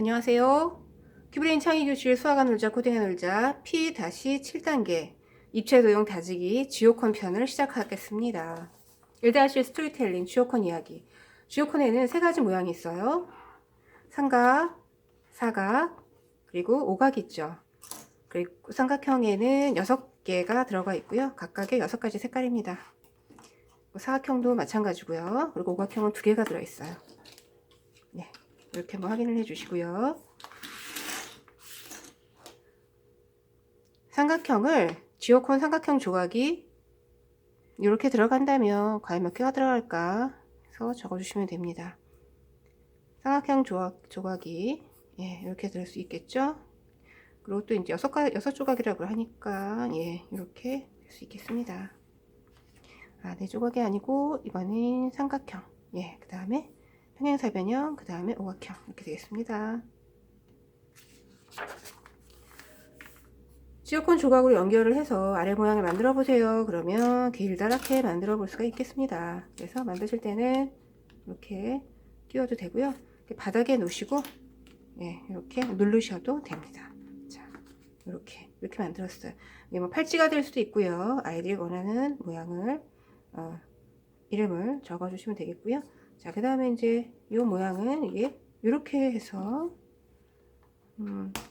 안녕하세요. 큐브레인 창의교실 수학과 놀자 코딩과 놀자 P-7단계 입체도형 다지기 지오콘 편을 시작하겠습니다. 1-1 스토리텔링 지오콘 이야기. 지오콘에는 세 가지 모양이 있어요. 삼각, 사각, 그리고 오각이 있죠. 그리고 삼각형에는 6개가 들어가 있고요. 각각의 6가지 색깔입니다. 사각형도 마찬가지고요. 그리고 오각형은 2개가 들어있어요. 네, 이렇게 한번 확인을 해주시고요. 삼각형을 지오콘 삼각형 조각이 이렇게 들어간다면 과연 몇 개가 들어갈까 해서 적어주시면 됩니다. 삼각형 조각이 이렇게 들 수 있겠죠. 그리고 또 이제 6조각이라고 하니까 이렇게 될 수 있겠습니다. 4조각이 아니고 이번엔 삼각형, 그 다음에 평행사변형, 그 다음에 오각형 이렇게 되겠습니다. 지오콘 조각으로 연결을 해서 아래 모양을 만들어 보세요. 그러면 길다랗게 만들어 볼 수가 있겠습니다. 그래서 만드실 때는 이렇게 끼워도 되고요. 바닥에 놓으시고 이렇게 누르셔도 됩니다. 자, 이렇게 만들었어요. 이게 뭐 팔찌가 될 수도 있고요. 아이들이 원하는 모양을 이름을 적어 주시면 되겠고요. 자, 그 다음에 이제 이 모양은 이게 이렇게 해서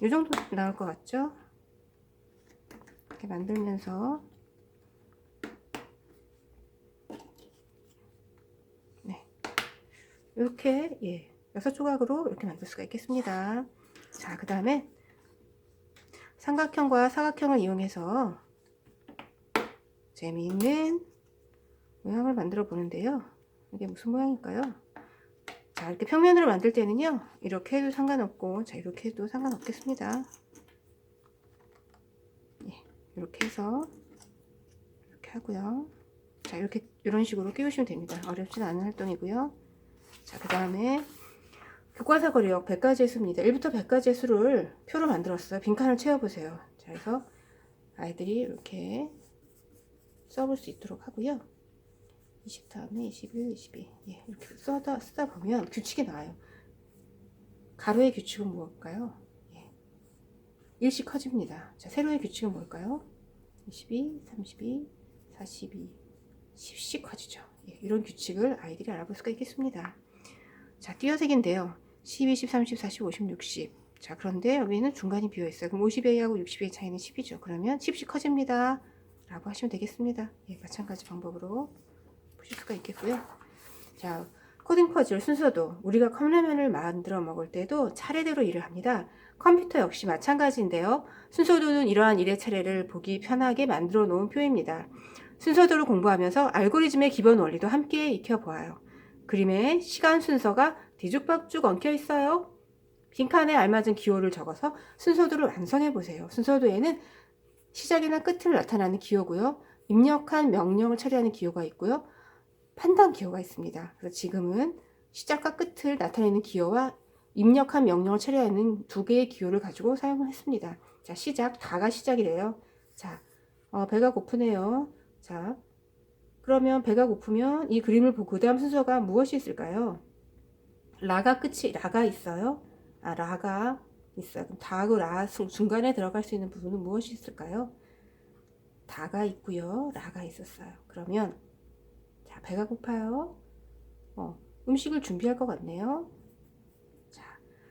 이 정도 나올 것 같죠? 이렇게 만들면서 이렇게 6조각으로 이렇게 만들 수가 있겠습니다. 자, 그 다음에 삼각형과 사각형을 이용해서 재미있는 모양을 만들어 보는데요. 이게 무슨 모양일까요? 자, 이렇게 평면으로 만들 때는요, 이렇게 해도 상관없고, 자, 이렇게 해도 상관없겠습니다. 이렇게 해서 이렇게 하고요. 자, 이렇게 이런 식으로 끼우시면 됩니다. 어렵진 않은 활동이고요. 자, 그 다음에 교과서거리역 100가지의 수입니다. 1부터 100가지의 수를 표로 만들었어요. 빈칸을 채워보세요. 자, 그래서 아이들이 이렇게 써볼 수 있도록 하고요. 20 다음에 21, 22 이렇게 쓰다 보면 규칙이 나와요. 가로의 규칙은 무엇일까요? 일씩 커집니다. 자, 세로의 규칙은 뭘까요? 22, 32, 42, 10씩 커지죠. 이런 규칙을 아이들이 알아볼 수가 있겠습니다. 자, 띄어세기인데요. 10, 20, 30, 40, 50, 60. 자, 그런데 여기는 중간이 비어 있어요. 그럼 50A하고 60A 차이는 10이죠. 그러면 10씩 커집니다. 라고 하시면 되겠습니다. 마찬가지 방법으로 보실 수가 있겠고요. 자, 코딩 퍼즐 순서도 우리가 컵라면을 만들어 먹을 때도 차례대로 일을 합니다. 컴퓨터 역시 마찬가지인데요. 순서도는 이러한 일의 차례를 보기 편하게 만들어 놓은 표입니다. 순서도를 공부하면서 알고리즘의 기본 원리도 함께 익혀보아요. 그림에 시간 순서가 뒤죽박죽 엉켜 있어요. 빈칸에 알맞은 기호를 적어서 순서도를 완성해 보세요. 순서도에는 시작이나 끝을 나타내는 기호고요. 입력한 명령을 처리하는 기호가 있고요. 판단 기호가 있습니다. 그래서 지금은 시작과 끝을 나타내는 기호와 입력한 명령을 처리하는 2개의 기호를 가지고 사용을 했습니다. 자, 시작, 다가 시작이래요. 자, 배가 고프네요. 자, 그러면 배가 고프면 이 그림을 보고 그 다음 순서가 무엇이 있을까요? 라가 있어요. 라가 있어요. 그럼 다하고 라 중간에 들어갈 수 있는 부분은 무엇이 있을까요? 다가 있고요. 라가 있었어요. 그러면 자, 배가 고파요. 음식을 준비할 것 같네요. 자,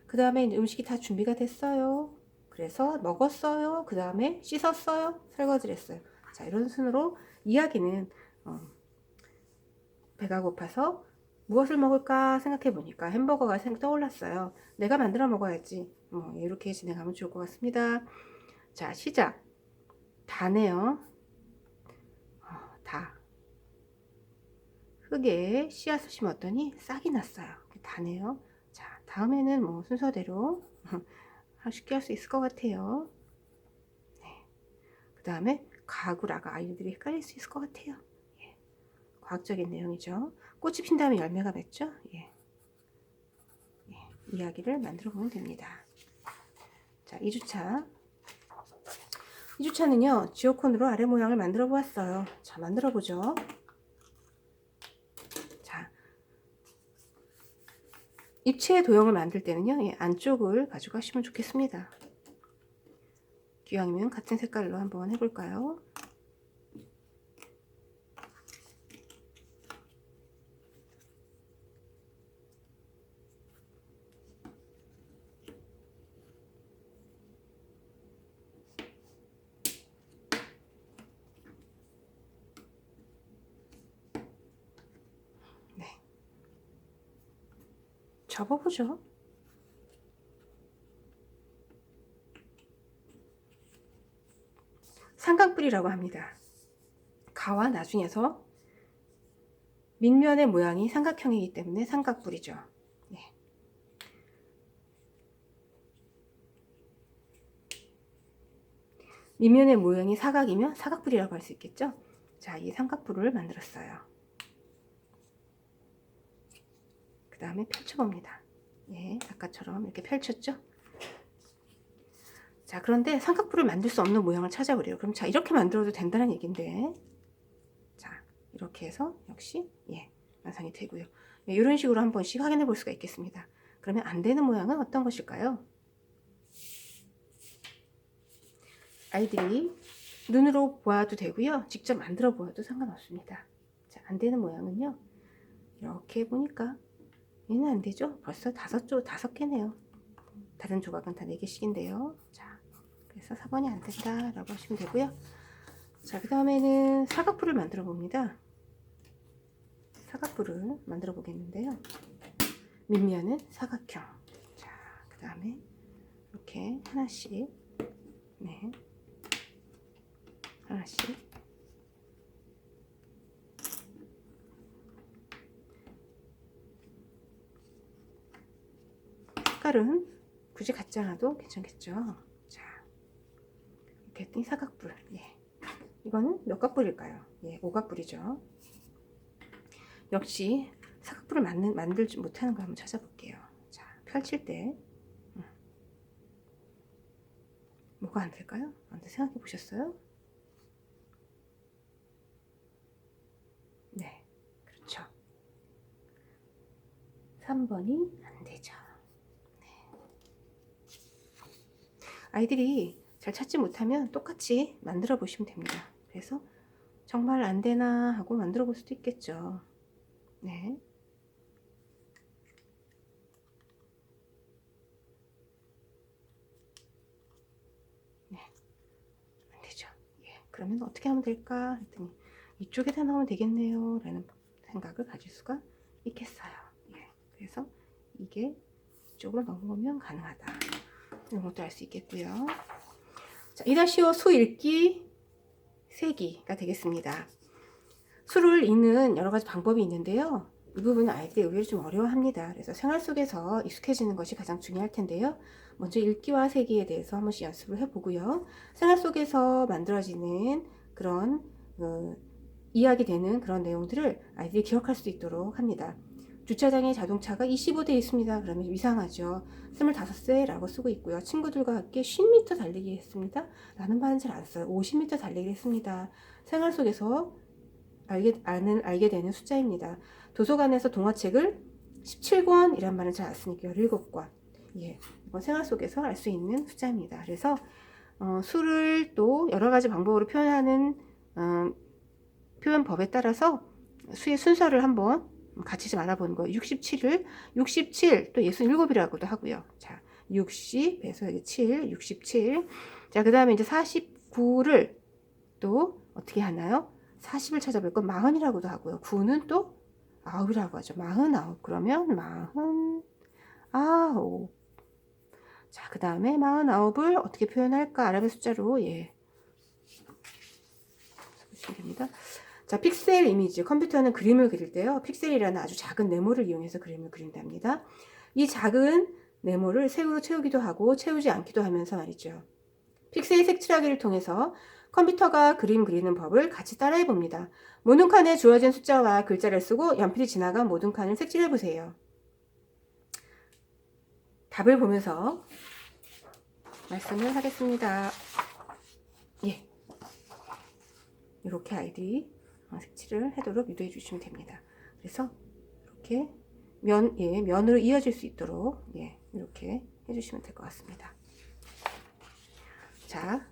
그 다음에 음식이 다 준비가 됐어요. 그래서 먹었어요. 그 다음에 씻었어요. 설거지를 했어요. 자, 이런 순으로 이야기는 배가 고파서 무엇을 먹을까 생각해 보니까 햄버거가 떠올랐어요. 내가 만들어 먹어야지. 이렇게 진행하면 좋을 것 같습니다. 자, 시작. 다네요. 다. 흙에 씨앗을 심었더니 싹이 났어요. 다네요. 자, 다음에는 뭐 순서대로 쉽게 할 수 있을 것 같아요. 그 다음에 가구라가 아이들이 헷갈릴 수 있을 것 같아요. 과학적인 내용이죠. 꽃이 핀 다음에 열매가 맺죠. 이야기를 만들어 보면 됩니다. 자, 2주차. 2주차는요, 지오콘으로 아래 모양을 만들어 보았어요. 자, 만들어 보죠. 자, 입체 도형을 만들 때는요, 이 안쪽을 가져가시면 좋겠습니다. 기왕이면 같은 색깔로 한번 해볼까요? 네. 접어보죠. 삼각뿔이라고 합니다. 가와 나중에서 밑면의 모양이 삼각형이기 때문에 삼각뿔이죠. 네. 밑면의 모양이 사각이면 사각뿔이라고 할 수 있겠죠. 자, 이 삼각뿔을 만들었어요. 그 다음에 펼쳐봅니다. 예, 아까처럼 이렇게 펼쳤죠. 자, 그런데 삼각뿔을 만들 수 없는 모양을 찾아보래요. 그럼 자, 이렇게 만들어도 된다는 얘기인데, 자, 이렇게 해서 역시 예, 완성이 되고요. 예, 이런 식으로 한 번씩 확인해 볼 수가 있겠습니다. 그러면 안 되는 모양은 어떤 것일까요? 아이들이 눈으로 보아도 되고요. 직접 만들어 보아도 상관없습니다. 자, 안 되는 모양은요. 이렇게 보니까 얘는 안 되죠? 벌써 다섯 개네요. 다른 조각은 다 4개씩인데요. 자, 그래서 4번이 안 된다라고 하시면 되고요. 자, 그 다음에는 사각뿔을 만들어 봅니다. 사각뿔을 만들어 보겠는데요. 밑면은 사각형. 자, 그 다음에 이렇게 하나씩, 네, 하나씩. 색깔은 굳이 같지 않아도 괜찮겠죠. 자, 이렇게 했더니 사각뿔. 예. 이거는 몇 각뿔일까요? 예, 5각뿔이죠. 역시 사각뿔을 만들지 못하는 거 한번 찾아볼게요. 자, 펼칠 때 뭐가 안 될까요? 한번 생각해 보셨어요? 네, 그렇죠. 3번이 안 되죠. 네. 아이들이 잘 찾지 못하면 똑같이 만들어 보시면 됩니다. 그래서 정말 안 되나 하고 만들어 볼 수도 있겠죠. 네. 네. 안 되죠. 예. 그러면 어떻게 하면 될까? 했더니 이쪽에다 넣으면 되겠네요. 라는 생각을 가질 수가 있겠어요. 예. 그래서 이게 이쪽으로 넘어오면 가능하다. 이런 것도 알 수 있겠고요. 자, 2-5 수 읽기 세기가 되겠습니다. 수를 읽는 여러 가지 방법이 있는데요. 이 부분은 아이들이 의외로 좀 어려워합니다. 그래서 생활 속에서 익숙해지는 것이 가장 중요할 텐데요. 먼저 읽기와 세기에 대해서 한 번씩 연습을 해보고요. 생활 속에서 만들어지는 그런 이야기되는 그런 내용들을 아이들이 기억할 수 있도록 합니다. 주차장에 자동차가 25대 있습니다. 그러면 이상하죠. 25세라고 쓰고 있고요. 친구들과 함께 10m 달리기 했습니다. 라는 말은 잘 안 써요. 50m 달리기 했습니다. 생활 속에서 알게 되는 숫자입니다. 도서관에서 동화책을 17권이란 말은 잘 안 쓰니까 17권. 예, 이건 생활 속에서 알 수 있는 숫자입니다. 그래서 수를 또 여러 가지 방법으로 표현하는 표현법에 따라서 수의 순서를 한번 같이 좀 알아보는 거예요. 67을 67, 또 67이라고도 하고요. 자, 60에서 7, 67. 자, 그 다음에 이제 49를 또 어떻게 하나요? 40을 찾아볼 건 40이라고도 하고요. 9는 또 9이라고 하죠. 49. 그러면 49. 자, 그 다음에 49을 어떻게 표현할까? 아랍의 숫자로, 예. 보시면 됩니다. 자, 픽셀 이미지. 컴퓨터는 그림을 그릴 때요. 픽셀이라는 아주 작은 네모를 이용해서 그림을 그린답니다. 이 작은 네모를 색으로 채우기도 하고 채우지 않기도 하면서 말이죠. 픽셀 색칠하기를 통해서 컴퓨터가 그림 그리는 법을 같이 따라해 봅니다. 모든 칸에 주어진 숫자와 글자를 쓰고 연필이 지나간 모든 칸을 색칠해 보세요. 답을 보면서 말씀을 하겠습니다. 예. 이렇게 아이들이 색칠을 하도록 유도해 주시면 됩니다. 그래서 이렇게 면으로 이어질 수 있도록 이렇게 해주시면 될 것 같습니다. 자,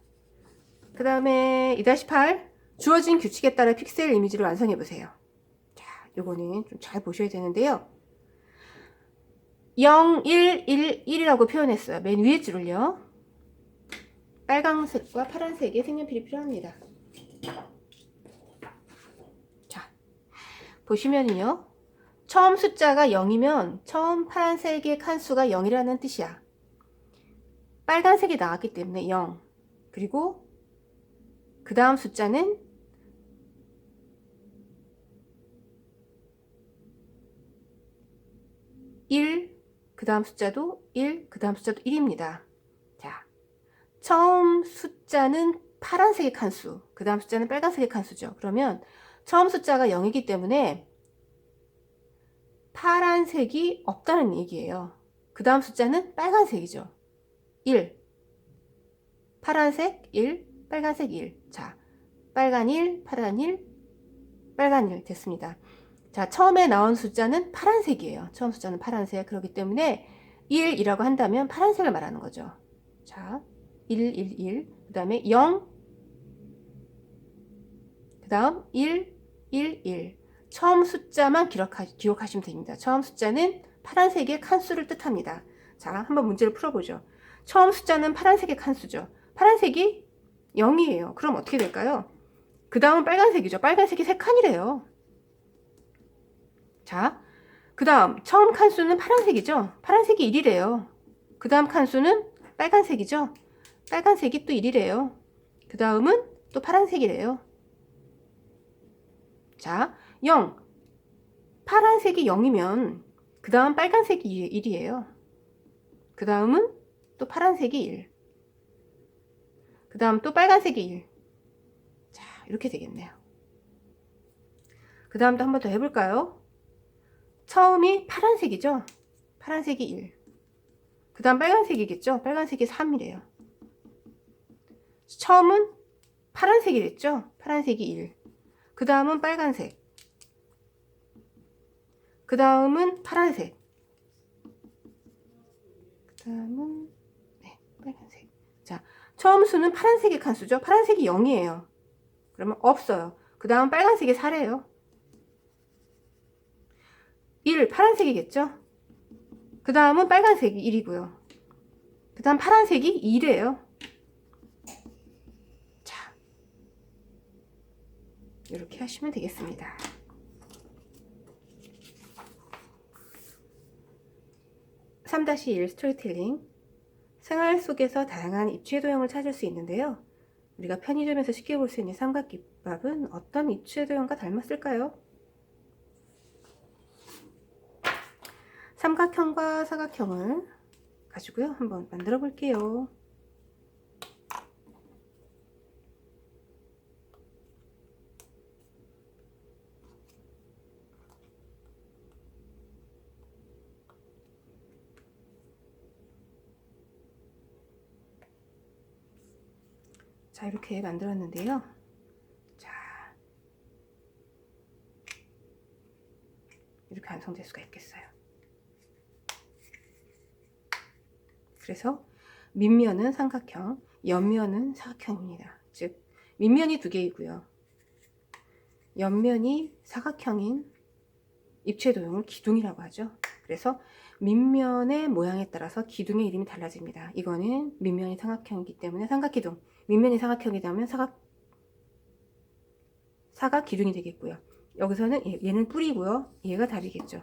그 다음에 2-8 주어진 규칙에 따라 픽셀 이미지를 완성해 보세요. 자, 요거는 좀 잘 보셔야 되는데요. 0, 1, 1, 1이라고 표현했어요. 맨 위에 줄을요. 빨강색과 파란색의 색연필이 필요합니다. 자, 보시면요. 처음 숫자가 0이면 처음 파란색의 칸수가 0이라는 뜻이야. 빨간색이 나왔기 때문에 0. 그리고 그 다음 숫자는 1, 그 다음 숫자도 1, 그 다음 숫자도 1입니다. 자, 처음 숫자는 파란색의 칸수, 그 다음 숫자는 빨간색의 칸수죠. 그러면 처음 숫자가 0이기 때문에 파란색이 없다는 얘기예요. 그 다음 숫자는 빨간색이죠. 1, 파란색 1, 빨간색 1. 자, 빨간 1, 파란 1, 빨간 1 됐습니다. 자, 처음에 나온 숫자는 파란색이에요. 처음 숫자는 파란색. 그렇기 때문에 1이라고 한다면 파란색을 말하는 거죠. 자, 1, 1, 1. 그 다음에 0, 그 다음 1, 1, 1. 처음 숫자만 기억하시면 됩니다. 처음 숫자는 파란색의 칸수를 뜻합니다. 자, 한번 문제를 풀어보죠. 처음 숫자는 파란색의 칸수죠. 파란색이 0이에요. 그럼 어떻게 될까요? 그 다음은 빨간색이죠. 빨간색이 3칸이래요. 자, 그 다음 처음 칸수는 파란색이죠. 파란색이 1이래요. 그 다음 칸수는 빨간색이죠. 빨간색이 또 1이래요. 그 다음은 또 파란색이래요. 자, 0. 파란색이 0이면 그 다음 빨간색이 1이에요. 그 다음은 또 파란색이 1. 그 다음 또 빨간색이 1. 자, 이렇게 되겠네요. 그 다음도 한 번 더 해볼까요? 처음이 파란색이죠. 파란색이 1. 그 다음 빨간색이겠죠. 빨간색이 3이래요. 처음은 파란색이랬죠. 파란색이 1. 그 다음은 빨간색. 그 다음은 파란색. 그 다음은 빨간색. 자, 처음 수는 파란색의 칸수죠. 파란색이 0이에요. 그러면 없어요. 그 다음 빨간색이 4래요. 1, 파란색이겠죠. 그 다음은 빨간색이 1이고요. 그 다음 파란색이 2래요. 자, 이렇게 하시면 되겠습니다. 3-1 스토리텔링. 생활 속에서 다양한 입체 도형을 찾을 수 있는데요. 우리가 편의점에서 쉽게 볼 수 있는 삼각김밥은 어떤 입체 도형과 닮았을까요? 삼각형과 사각형을 가지고요. 한번 만들어 볼게요. 자, 이렇게 만들었는데요. 자, 이렇게 완성될 수가 있겠어요. 그래서 밑면은 삼각형, 옆면은 사각형입니다. 즉, 밑면이 2개이고요. 옆면이 사각형인 입체 도형을 기둥이라고 하죠. 그래서 밑면의 모양에 따라서 기둥의 이름이 달라집니다. 이거는 밑면이 삼각형이기 때문에 삼각기둥, 밑면이 사각형이라면 사각기둥이 되겠고요. 여기서는 얘는 뿌리고요. 얘가 답이겠죠.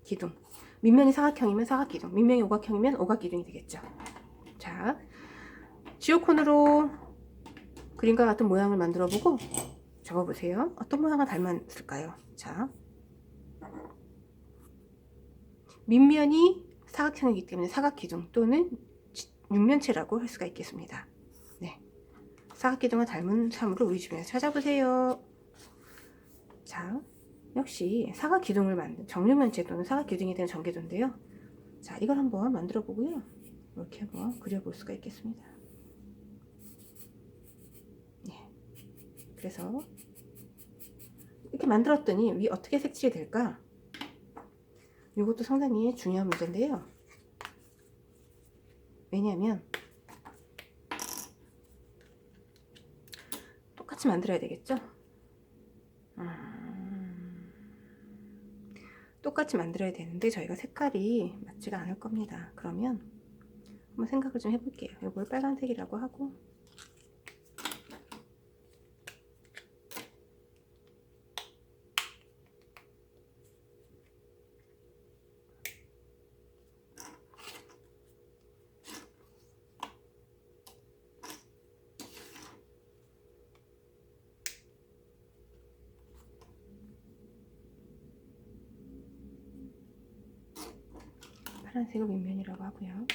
기둥. 밑면이 사각형이면 사각기둥, 밑면이 오각형이면 오각기둥이 되겠죠. 자, 지오콘으로 그림과 같은 모양을 만들어 보고 적어보세요. 어떤 모양을 닮았을까요? 자, 밑면이 사각형이기 때문에 사각기둥 또는 육면체라고 할 수가 있겠습니다. 네, 사각기둥과 닮은 사물을 우리 주변에서 찾아보세요. 자, 역시 사각기둥을 만든 정육면체 또는 사각기둥에 대한 전개도인데요. 자, 이걸 한번 만들어 보고요. 이렇게 한번 그려볼 수가 있겠습니다. 네, 그래서 이렇게 만들었더니 위 어떻게 색칠이 될까? 이것도 상당히 중요한 문제인데요. 왜냐하면 똑같이 만들어야 되겠죠? 똑같이 만들어야 되는데 저희가 색깔이 맞지가 않을 겁니다. 그러면 한번 생각을 좀 해볼게요. 이걸 빨간색이라고 하고 파란색을 윗면이라고 하고요.